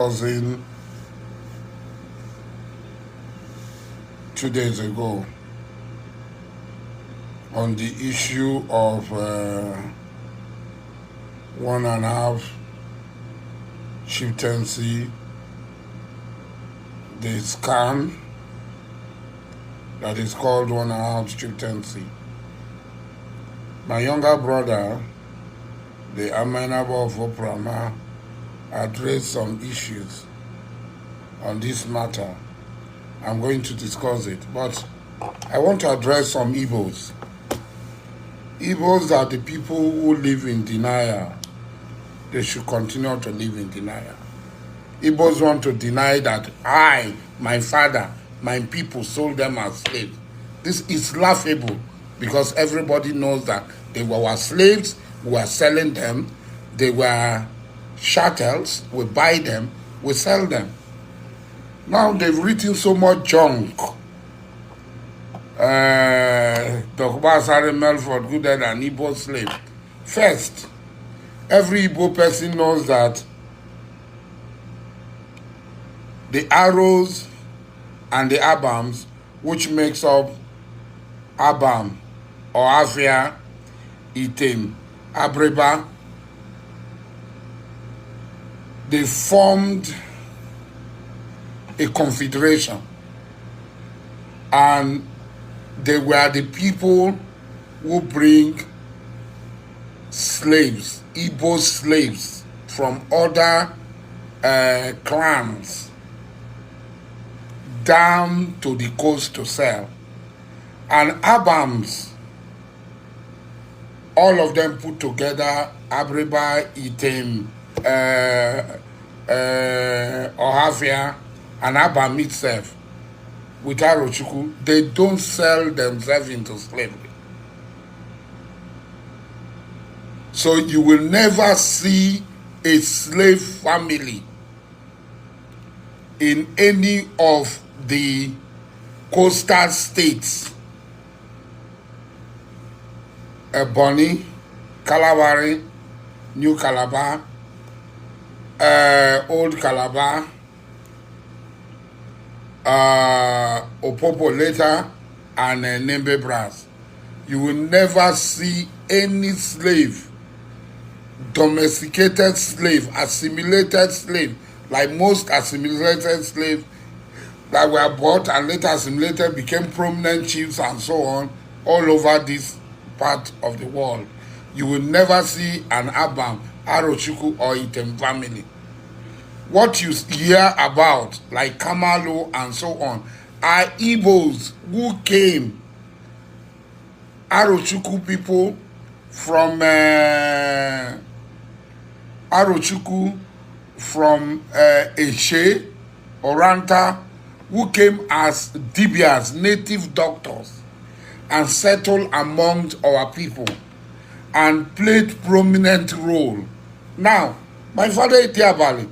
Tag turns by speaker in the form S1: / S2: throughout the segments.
S1: Cousin 2 days ago on the issue of 1.5 chieftaincy, the scam that is called 1.5 chieftaincy. My younger brother, the Amenable of Oprama, addressed some issues on this matter. I'm going to discuss it, but I want to address some Igbos. Igbos are the people who live in denial. They should continue to live in denial. Igbos want to deny that I, my father, my people sold them as slaves. This is laughable because everybody knows that they were our slaves, we were selling them, they were chattels, we buy them, we sell them. Now they've written so much junk. Dokubo, Asari, Melford, Goodhead, and Igbo slave. First, every Igbo person knows that the arrows and the abams, which makes up abam or afia, item, abreba, they formed a confederation, and they were the people who bring slaves, Igbo slaves from other clans down to the coast to sell. And Abams, all of them put together, Abreba, Item, Ohafia, and Abam itself, with Arochukwu, they don't sell themselves into slavery. So you will never see a slave family in any of the coastal states. Ebonyi, Kalabari, New Calabar, Old Calabar, Opopo later, and Nembe Brass. You will never see any slave, domesticated slave, assimilated slave, like most assimilated slaves that were bought and later assimilated, became prominent chiefs and so on, all over this part of the world. You will never see an Abam, Arochukwu, or Item family. What you hear about, like Kamalu and so on, are Igbos who came, Arochukwu people from Arochukwu from Eshe, Oranta, who came as Dibias, native doctors, and settled among our people and played prominent role. Now, my father Etiabali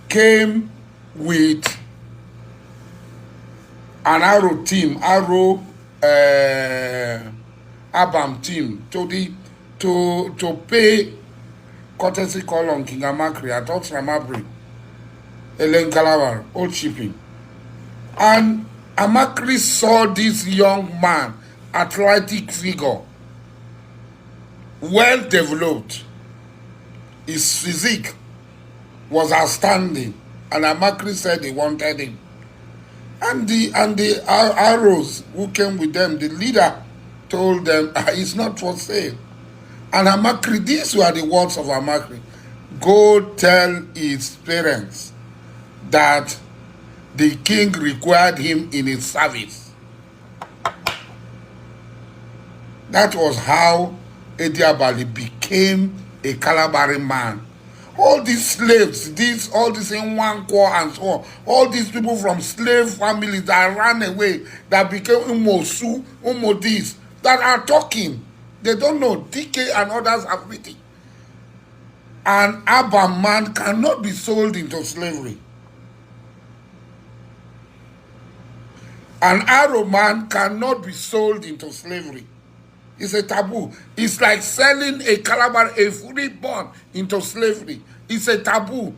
S1: came with an Arrow team, Abam team, to pay courtesy call on King Amakri at Oxramabri, Elen Kalawar, old shipping. And Amakri saw this young man, athletic figure, well developed. His physique was outstanding, and Amakri said he wanted him. And the arrows who came with them, the leader told them, it's not for sale. And Amakri, these were the words of Amakri: go tell his parents that the king required him in his service. That was how Ediabali became a Calabari man. All these slaves, all these in one core and so on, all these people from slave families that ran away, that became Umosu, Umodis, that are talking. They don't know. DK and others have written. An Abam man cannot be sold into slavery. An Arrow man cannot be sold into slavery. It's a taboo. It's like selling a Calabar, a freeborn, into slavery. It's a taboo.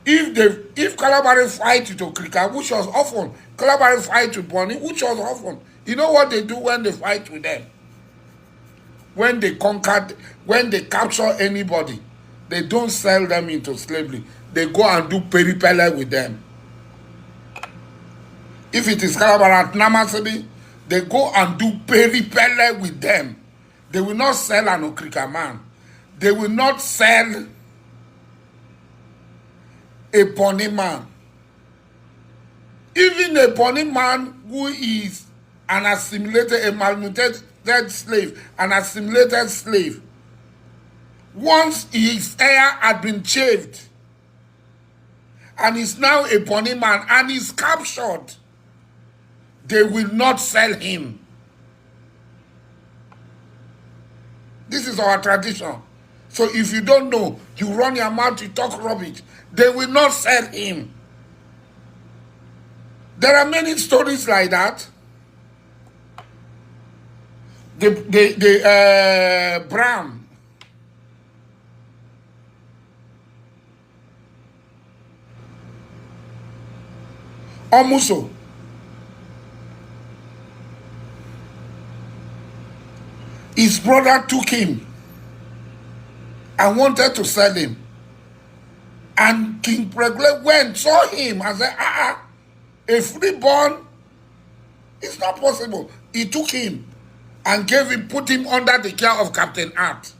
S1: If Calabari fight with Okrika, which was often, Calabari fight with Bonny, which was often, you know what they do when they fight with them? When they capture anybody, they don't sell them into slavery. They go and do peripele with them. If it is Calabar at Namasidi, they go and do peripele with them. They will not sell an Okrika man. They will not sell a Bonny man. Even a Bonny man who is an assimilated, a malnutrited slave, an assimilated slave, once his hair had been shaved and is now a Bonny man and is captured, they will not sell him. This is our tradition. So if you don't know, you run your mouth, you talk rubbish. They will not sell him. There are many stories like that. The Bram, Omuso, his brother took him and wanted to sell him. And King Pregle went, saw him and said, a freeborn, it's not possible. He took him and put him under the care of Captain Art.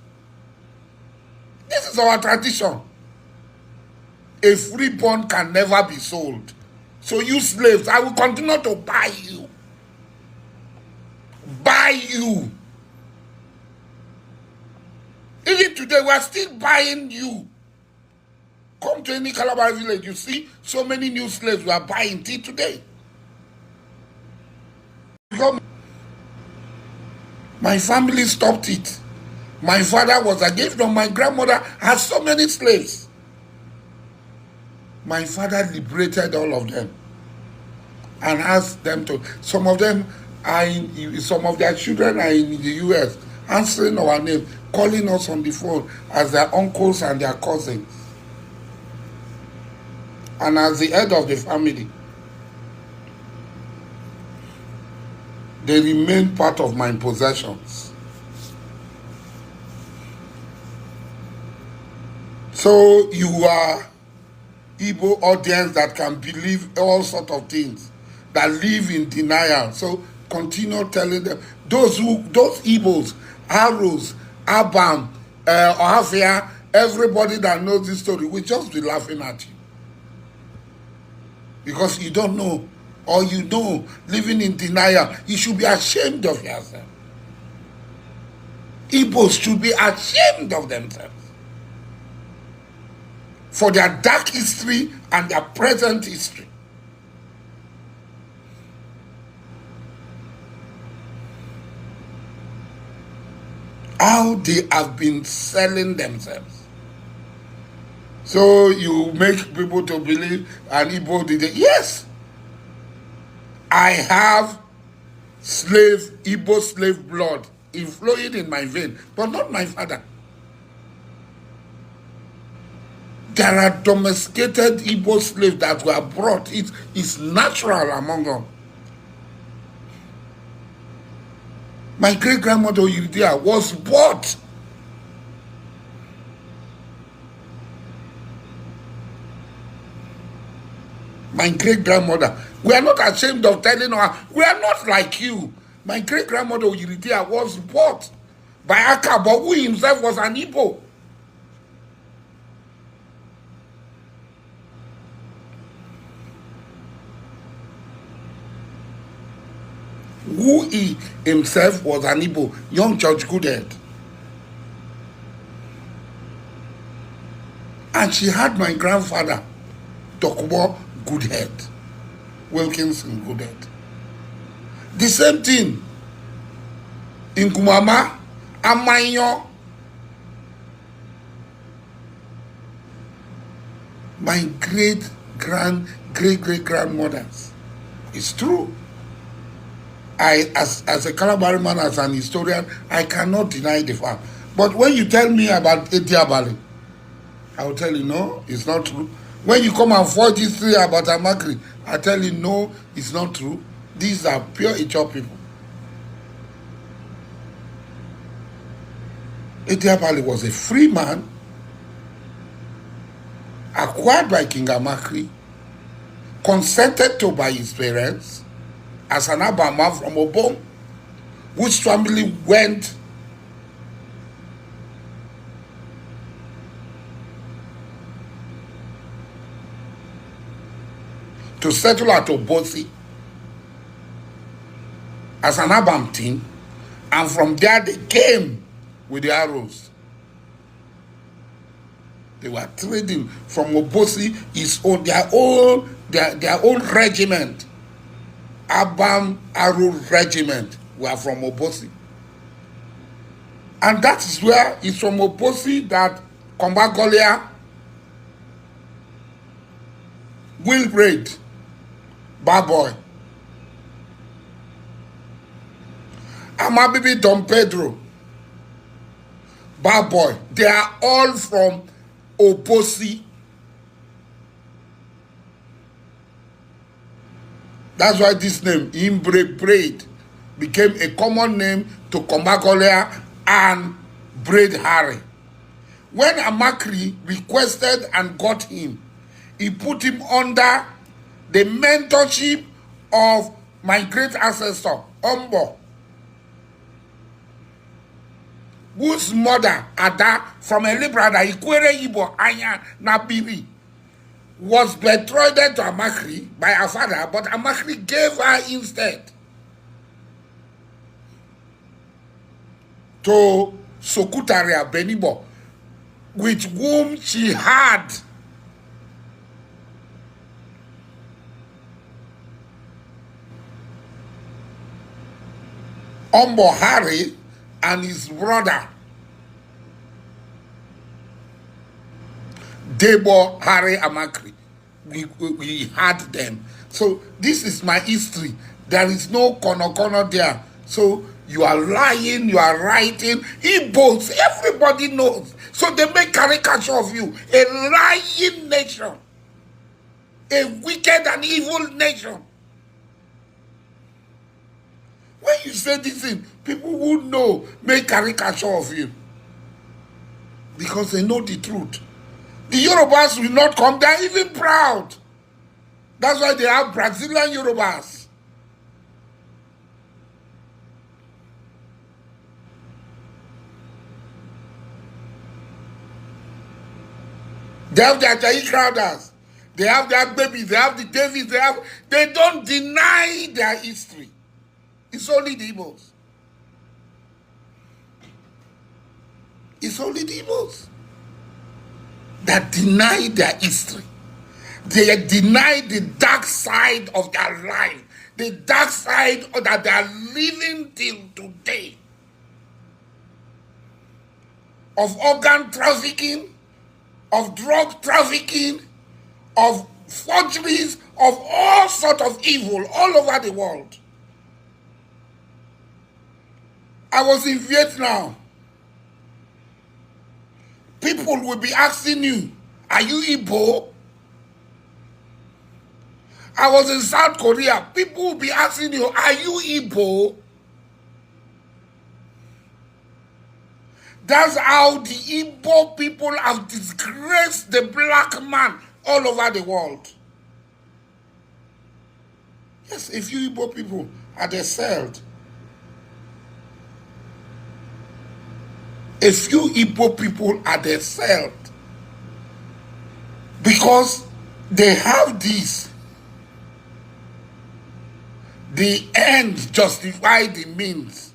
S1: This is our tradition. A freeborn can never be sold. So you slaves, I will continue to buy you. Buy you. Even today, we are still buying you. Come to any Calabar village, you see so many new slaves we are buying till today. My family stopped it. My father was against them. My grandmother had so many slaves. My father liberated all of them and asked them to. Some of them some of their children are in the US, answering our name, calling us on the phone as their uncles and their cousins. And as the head of the family, they remain part of my possessions. So you are Igbo audience that can believe all sorts of things, that live in denial. So continue telling them. Those Igbos, Arrows, Abam, Ohafia, everybody that knows this story will just be laughing at you. Because you don't know, or you know, living in denial. You should be ashamed of yourself. Igbos should be ashamed of themselves for their dark history and their present history. How they have been selling themselves. So you make people to believe an Igbo did it. Yes, I have Igbo slave blood flowing in my vein, but not my father. There are domesticated Igbo slaves that were brought. It's natural among them. My great-grandmother Oyiridia was bought. My great-grandmother, we are not ashamed of telling her, we are not like you. My great-grandmother Oyiridia was bought by Akabo, who himself was an Igbo. Who he himself was an Igbo, young George Goodhead. And she had my grandfather, Dokubo Goodhead, Wilkinson Goodhead. The same thing in Kumama, Amayo. My great-great-grandmothers. It's true. As a Calabari man, as an historian, I cannot deny the fact. But when you tell me about Etiabali, I will tell you, no, it's not true. When you come and forge history about Amakri, I tell you, no, it's not true. These are pure Icho people. Etiapali was a free man, acquired by King Amakri, consented to by his parents, as an Abama from Obom, whose family went to settle at Obosi as an Abam team, and from there they came with the arrows. They were trading from Obosi, their own regiment. Abam Arrow Regiment were from Obosi. And that is where it's from Obosi that Kombagolia will raid Barboy. Amabibi Don Pedro, Barboy, they are all from Obosi. That's why this name, Imbre Braid, became a common name to Kombagolia and Braid Harry. When Amakri requested and got him, he put him under the mentorship of my great ancestor, Ombo, whose mother, Ada, from a brother, Ikwere Igbo, Anya, Nabiri, was betrothed to Amakri by her father, but Amakri gave her instead to Sokutaria Benibo, with whom she had Ombo Harry and his brother Debo Harry Amakri. We had them. So this is my history. There is no corner there. So you are lying, you are writing. Igbos, everybody knows. So they make caricature of you. A lying nation. A wicked and evil nation. When you say this thing, people who know make caricature of you. Because they know the truth. The Yorubas will not come. They are even proud. That's why they have Brazilian Yorubas. They have their Jai Crowders. They have their babies. They have the Davies. They don't deny their history. It's only the Igbos. It's only the Igbos that deny their history. They deny the dark side of their life, the dark side that they are living till today, of organ trafficking, of drug trafficking, of forgeries, of all sorts of evil all over the world. I was in Vietnam. People will be asking you, are you Igbo? I was in South Korea. People will be asking you, are you Igbo? That's how the Igbo people have disgraced the black man all over the world. Yes, a few Igbo people are excelled. A few Igbo people are excelled because they have this. The end justify the means.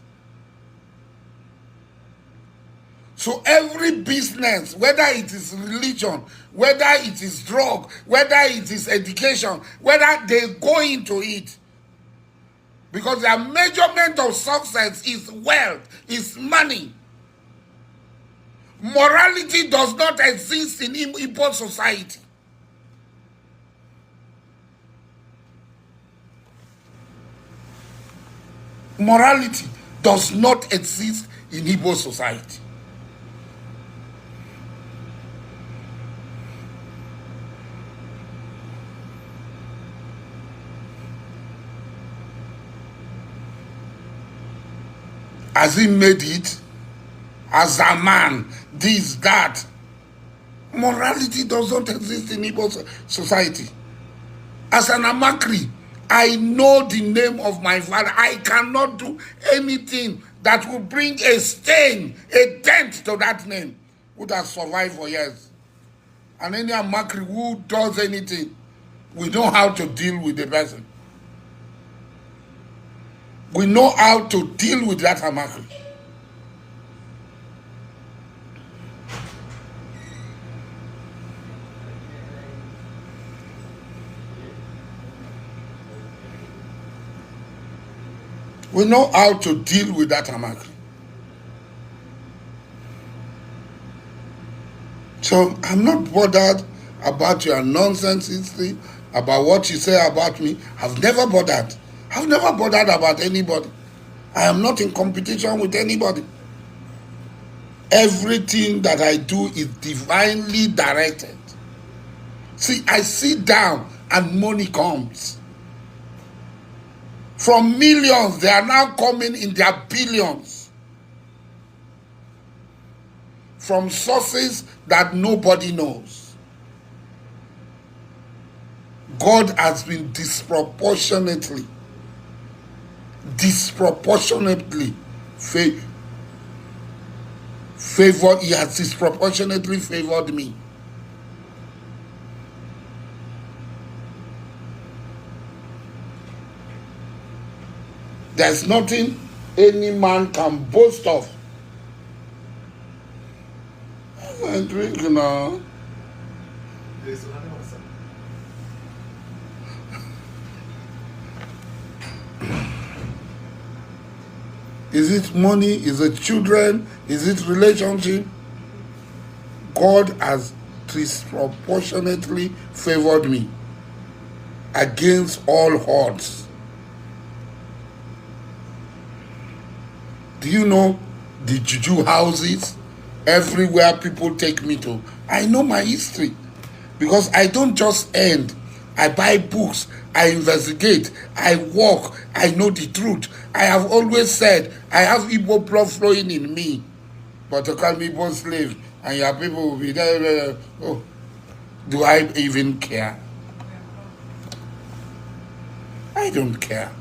S1: So every business, whether it is religion, whether it is drug, whether it is education, whether they go into it, because their measurement of success is wealth, is money. Morality does not exist in Igbo society. Morality does not exist in Igbo society. Has he made it? As a man, this, that. Morality does not exist in Igbo society. As an Amakri, I know the name of my father. I cannot do anything that will bring a stain, a dent to that name, would have survived for years. And any Amakri who does anything, we know how to deal with the person. We know how to deal with that Amakri. We know how to deal with that Amakri. So I'm not bothered about your nonsense history, about what you say about me. I've never bothered. I've never bothered about anybody. I am not in competition with anybody. Everything that I do is divinely directed. See, I sit down and money comes. From millions, they are now coming in their billions. From sources that nobody knows. God has been disproportionately favored. He has disproportionately favored me. There's nothing any man can boast of. I drink now. Is it money? Is it children? Is it relationship? God has disproportionately favored me against all odds. Do you know the juju houses? Everywhere people take me to. I know my history. Because I don't just end. I buy books. I investigate. I walk. I know the truth. I have always said, I have Igbo blood flowing in me. But to call me Igbo slave, and your people will be there. Oh, do I even care? I don't care.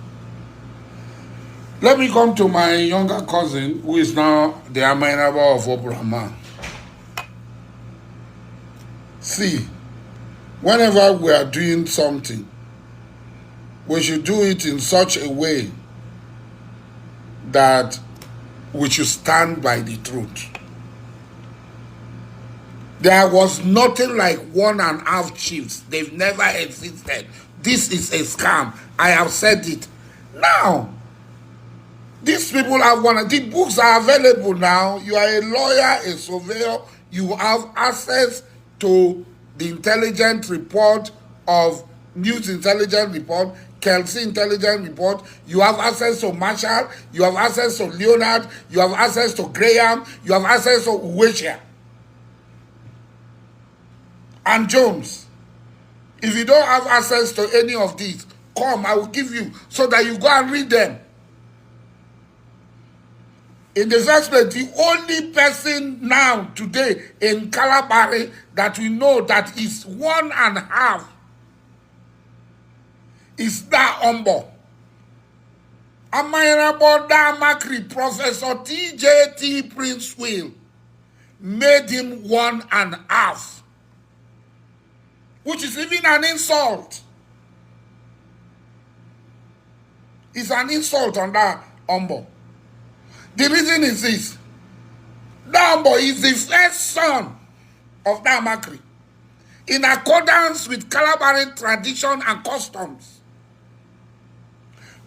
S1: Let me come to my younger cousin, who is now the Amainaba of Obrahman. See, whenever we are doing something, we should do it in such a way that we should stand by the truth. There was nothing like 1.5 chiefs. They've never existed. This is a scam. I have said it. Now, these people have one. The books are available now. You are a lawyer, a surveyor. You have access to the intelligence report of News Intelligence Report, Kelsey Intelligence Report. You have access to Marshall. You have access to Leonard. You have access to Graham. You have access to Uwechia and Jones. If you don't have access to any of these, come, I will give you so that you go and read them. In the first place, the only person now, today, in Kalabari that we know that is 1.5 is that Ombo. Amayarabo Damakri, Professor T.J.T. Prince Will, made him 1.5, which is even an insult. It's an insult on that Ombo. The reason is this. Dambo is the first son of Damakri, in accordance with Calabaran tradition and customs.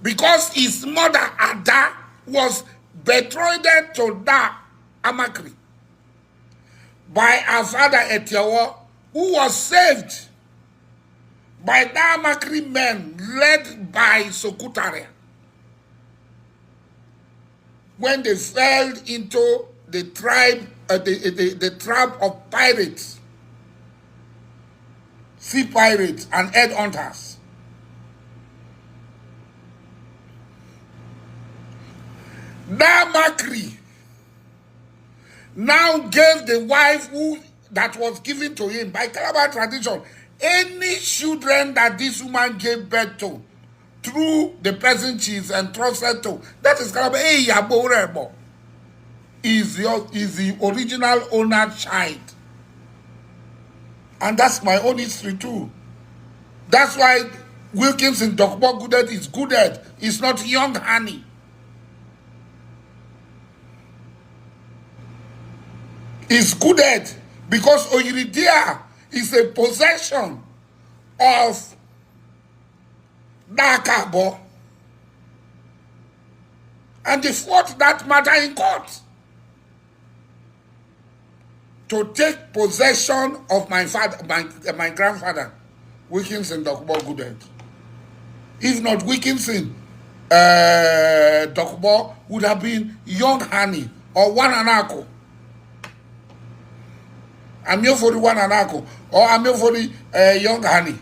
S1: Because his mother, Ada, was betrothed to Da Amakri by her father, Etiowo, who was saved by Da Amakri men led by Sokutare, when they fell into the trap of pirates, sea pirates and That Makri now gave the wife that was given to him by Calabar tradition, any children that this woman gave birth to through the person she is entrusted to, that is Calabar, is the original owner child. And that's my own history too. That's why Wilkinson Dokubo Gooded is Gooded. It's not young honey. It's Gooded because Oyiridia is a possession of Dakabo. And they fought that matter in court to take possession of my father, my grandfather, Wilkinson Dokubo Gooded. If not Wilkinson, Dokubo would have been young honey or one anako. I'm here for the one anako or I'm here for the young honey.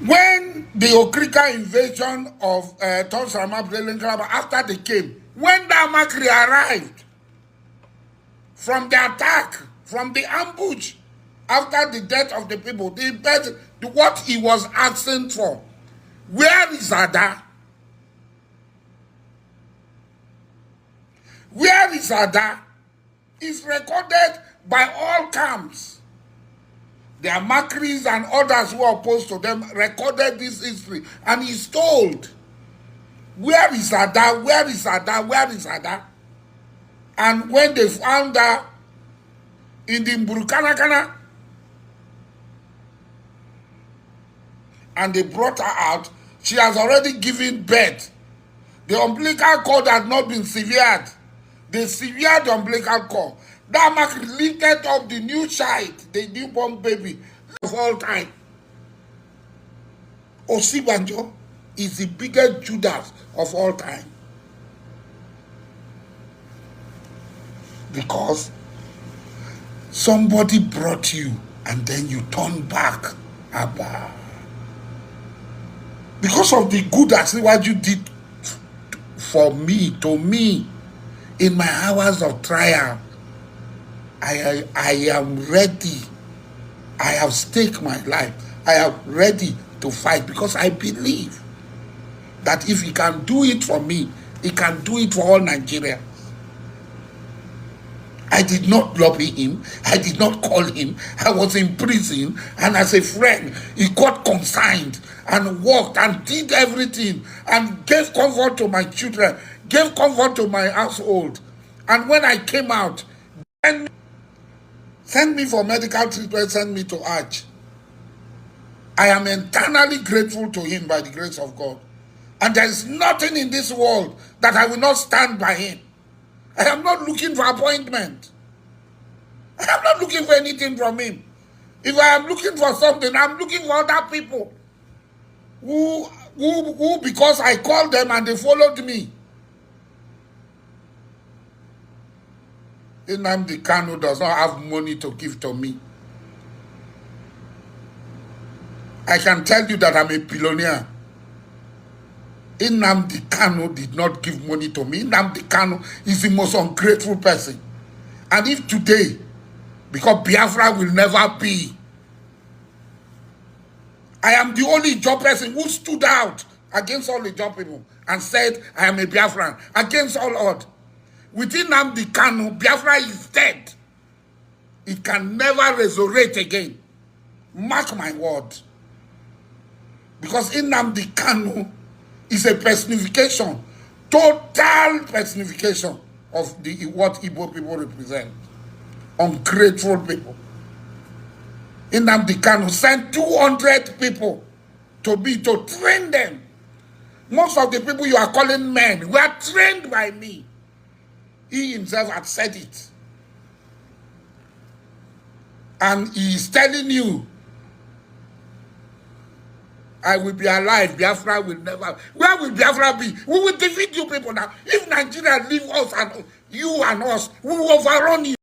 S1: When the Okrika invasion of Tonsarama after they came, when the Makri arrived from the attack, from the ambush, after the death of the people, what he was asking for, where is Ada? Where is Ada? Is recorded by all camps. Their Makris and others who are opposed to them recorded this history. And he's told, where is Ada? Where is Ada? Where is Ada? And when they found her in the Mburukanakana, and they brought her out, she has already given birth. The umbilical cord had not been severed. They severed the umbilical cord. That Makri lifted up the new child, the newborn baby of all time. Osibanjo is the biggest Judas of all time. Because somebody brought you and then you turn back. Abba. Because of the good that what you did for me, to me, in my hours of trial, I am ready. I have staked my life. I am ready to fight because I believe that if he can do it for me, he can do it for all Nigeria. I did not lobby him. I did not call him. I was in prison, and as a friend, he got consigned and worked and did everything and gave comfort to my children, gave comfort to my household. And when I came out, then send me for medical treatment, send me to Arch. I am eternally grateful to him by the grace of God. And there is nothing in this world that I will not stand by him. I am not looking for appointment. I am not looking for anything from him. If I am looking for something, I'm looking for other people who because I called them and they followed me. Nnamdi Kanu does not have money to give to me. I can tell you that I'm a billionaire. Nnamdi Kanu did not give money to me. Nnamdi Kanu is the most ungrateful person. And if today, because Biafra will never be, I am the only job person who stood out against all the job people and said, I am a Biafran, against all odds. Within Nnamdi Kanu, Biafra is dead. It can never resurrect again. Mark my word. Because Nnamdi Kanu is a personification, total personification of what Igbo people represent. Ungrateful people. Nnamdi Kanu sent 200 people to train them. Most of the people you are calling men were trained by me. He himself had said it. And he is telling you, I will be alive. Biafra will never. Where will Biafra be? We will defeat you people now. If Nigeria leave us and you and us, we will overrun you.